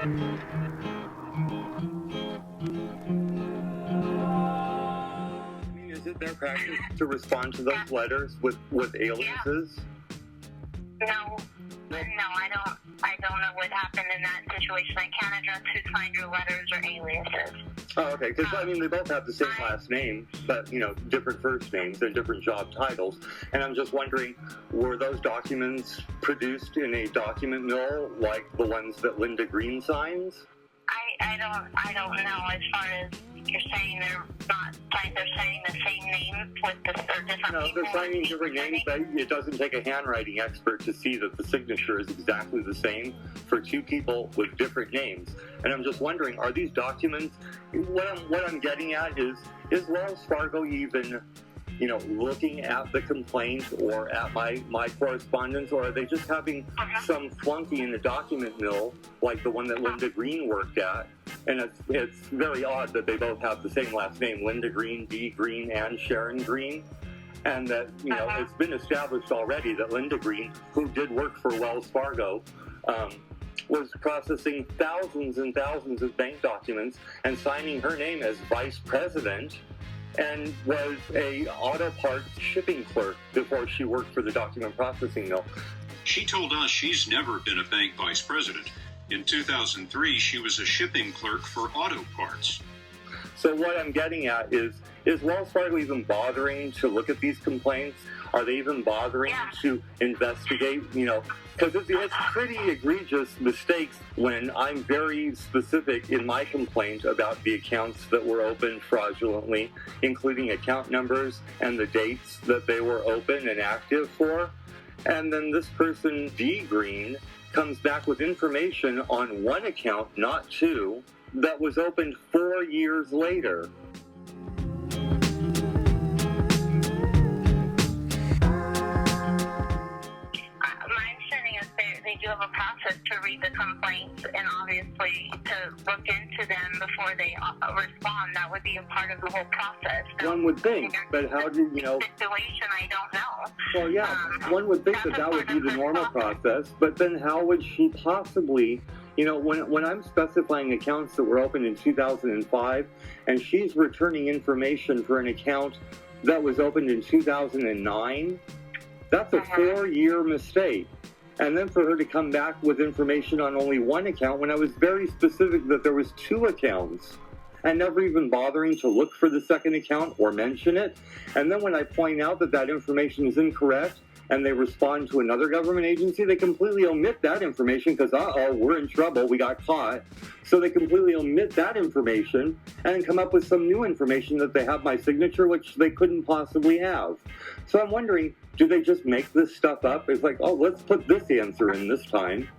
Is it their practice to respond to those letters with aliases? No, I don't know what happened in that situation. I can't address who signed your letters or aliases. Oh, okay. Because they both have the same last name, but different first names and different job titles. And I'm just wondering, were those documents produced in a document mill like the ones that Linda Green signs? I don't know. As far as you're saying, they're saying the same names with the different people. No, they're signing different names, but it doesn't take a handwriting expert to see that the signature is exactly the same for two people with different names. And I'm just wondering, are these documents? What I'm getting at is Wells Fargo even looking at the complaint or at my correspondence, or are they just having some flunky in the document mill like the one that Linda Green worked at? And it's very odd that they both have the same last name, Linda Green, Dee Green, and Sharon Green. And that, it's been established already that Linda Green, who did work for Wells Fargo, was processing thousands and thousands of bank documents and signing her name as vice president, and was a auto parts shipping clerk before she worked for the document processing mill. She told us she's never been a bank vice president. In 2003, she was a shipping clerk for auto parts. So what I'm getting at is Wells Fargo even bothering to look at these complaints? Are they even bothering to investigate? Because it's pretty egregious mistakes when I'm very specific in my complaint about the accounts that were opened fraudulently, including account numbers and the dates that they were open and active for. And then this person, Dee Green, comes back with information on one account, not two, that was opened 4 years later. They do have a process to read the complaints and obviously to look into them before they respond. That would be a part of the whole process. So, one would think, but how do situation, I don't know. Well, yeah, one would think that would be the normal process, but then how would she possibly... when I'm specifying accounts that were opened in 2005, and she's returning information for an account that was opened in 2009, that's a 4-year mistake. And then for her to come back with information on only one account when I was very specific that there was 2 accounts, and never even bothering to look for the second account or mention it. And then when I point out that information is incorrect, and they respond to another government agency, they completely omit that information because, we're in trouble, we got caught. So they completely omit that information and come up with some new information that they have my signature, which they couldn't possibly have. So I'm wondering, do they just make this stuff up? It's like, let's put this answer in this time.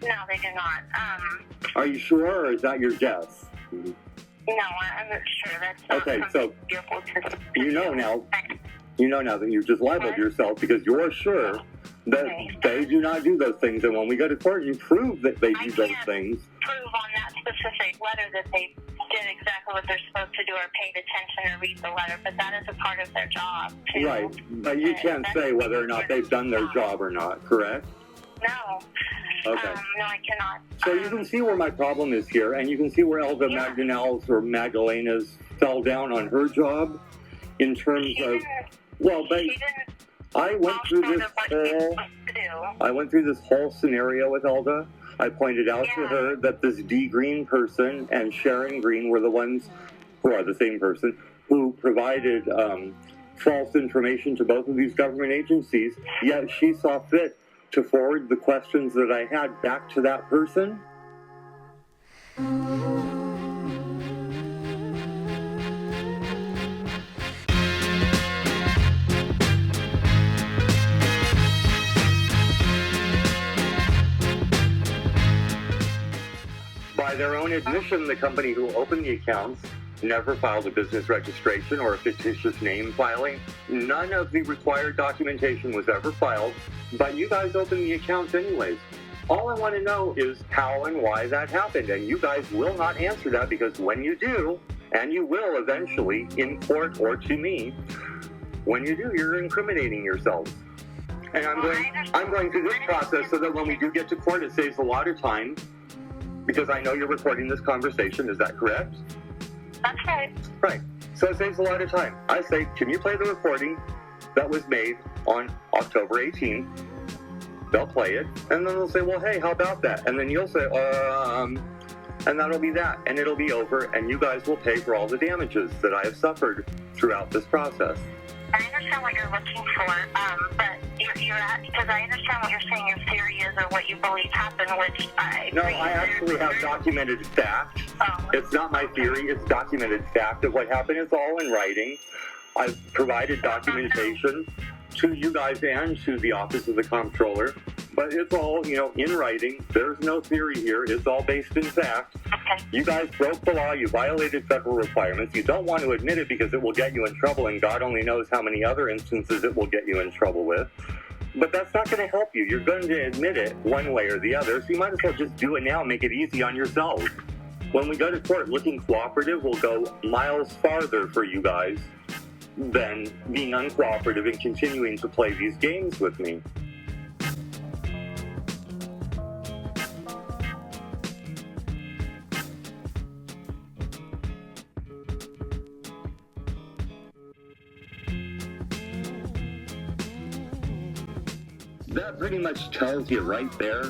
No, they do not. Are you sure, or is that your guess? No, I'm not sure. That's not okay, so you know now that you've just libeled yourself because you're sure that they do not do those things. And when we go to court, you prove that they do those things. Prove on that specific letter that they did exactly what they're supposed to do or paid attention or read the letter, but that is a part of their job. Right, but you can't say whether or not they've done their job or not, correct? No. Okay. No, I cannot. So you can see where my problem is here, and you can see where Elga Magdalena's or Magdalena's fell down on her job in terms of... Well, but I went through this whole scenario with Elga. I pointed out to her that this Dee Green person and Sharon Green were the ones who are the same person who provided false information to both of these government agencies. Yet she saw fit to forward the questions that I had back to that person. By their own admission, the company who opened the accounts never filed a business registration or a fictitious name filing. None of the required documentation was ever filed, but you guys opened the accounts anyways. All I want to know is how and why that happened, and you guys will not answer that because when you do, and you will eventually in court or to me, when you do, you're incriminating yourselves. And I'm going through this process so that when we do get to court, it saves a lot of time, because I know you're recording this conversation. Is that correct? That's right. Right. So it saves a lot of time. I say, can you play the recording that was made on October 18th? They'll play it, and then they'll say, well, hey, how about that? And then you'll say, and that'll be that, and it'll be over, and you guys will pay for all the damages that I have suffered throughout this process. I understand what you're looking for, but you're at, because I understand what you're saying your theory is or what you believe happened, which I No, I actually have documented fact. Oh. It's not my theory, it's documented fact of what happened. It's all in writing. I've provided documentation to you guys and to the Office of the Comptroller, but it's all, in writing. There's no theory here. It's all based in fact. Okay. You guys broke the law. You violated federal requirements. You don't want to admit it because it will get you in trouble, and God only knows how many other instances it will get you in trouble with. But that's not going to help you. You're going to admit it one way or the other, so you might as well just do it now and make it easy on yourselves. When we go to court, looking cooperative will go miles farther for you guys than being uncooperative and continuing to play these games with me. That pretty much tells you right there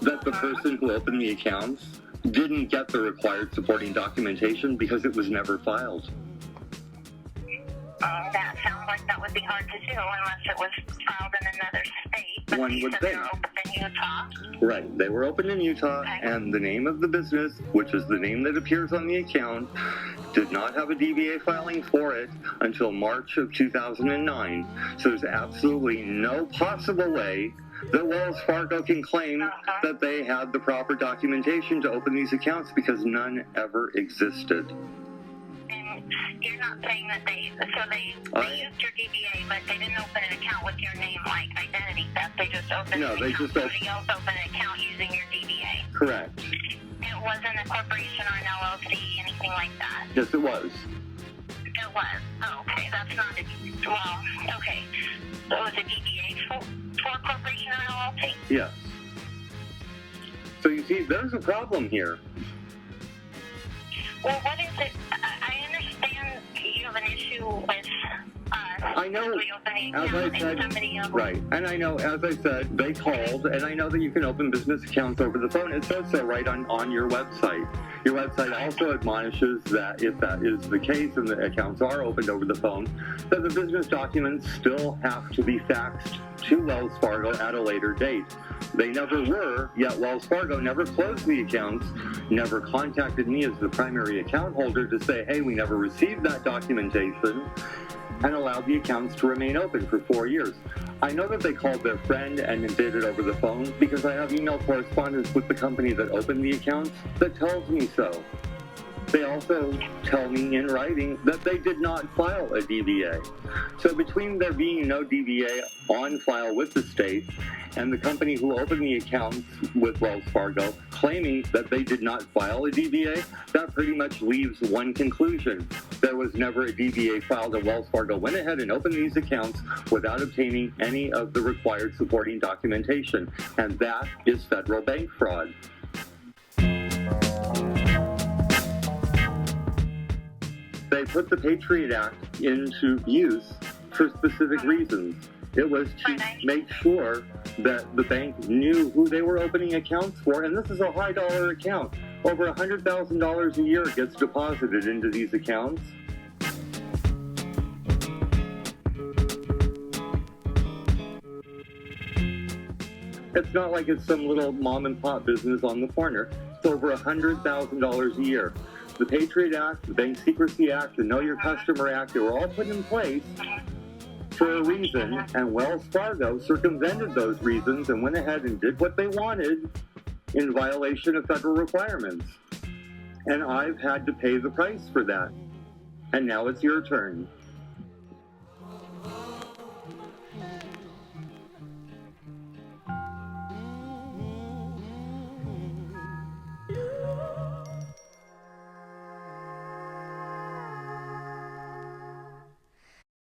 that the person who opened the accounts didn't get the required supporting documentation because it was never filed. That sounds like that would be hard to do unless it was filed in another state. But One you would said think. they were open in Utah. Right. They were opened in Utah, Okay. and the name of the business, which is the name that appears on the account, did not have a DBA filing for it until March of 2009. So there's absolutely no possible way that Wells Fargo can claim that they had the proper documentation to open these accounts, because none ever existed. And you're not saying that they used your DBA, but they didn't open an account with your name like identity theft. They just opened No, an they account. just Somebody else opened an account using your DBA. Correct. It wasn't a corporation or an LLC, anything like that. Yes, it was. It was. Oh, okay. That's not a... Well, okay. So it was a DBA for a corporation or an LLC? Yes. So you see, there's a problem here. Well, what is it? I understand you have an issue with I know, reopening as I account said, and somebody else. right, and I know, as I said, they called, and I know that you can open business accounts over the phone. It says so right on your website. Your website also admonishes that if that is the case and the accounts are opened over the phone, that the business documents still have to be faxed to Wells Fargo at a later date. They never were, yet Wells Fargo never closed the accounts, never contacted me as the primary account holder to say, hey, we never received that documentation, and allowed the accounts to remain open for 4 years. I know that they called their friend and did it over the phone because I have email correspondence with the company that opened the accounts that tells me so. They also tell me in writing that they did not file a DBA. So between there being no DBA on file with the state and the company who opened the accounts with Wells Fargo claiming that they did not file a DBA, that pretty much leaves one conclusion. There was never a DBA filed, and Wells Fargo went ahead and opened these accounts without obtaining any of the required supporting documentation. And that is federal bank fraud. They put the Patriot Act into use for specific reasons. It was to make sure that the bank knew who they were opening accounts for, and this is a high dollar account. Over $100,000 a year gets deposited into these accounts. It's not like it's some little mom and pop business on the corner. It's over $100,000 a year. The Patriot Act, the Bank Secrecy Act, the Know Your Customer Act, they were all put in place for a reason, and Wells Fargo circumvented those reasons and went ahead and did what they wanted in violation of federal requirements. And I've had to pay the price for that. And now it's your turn.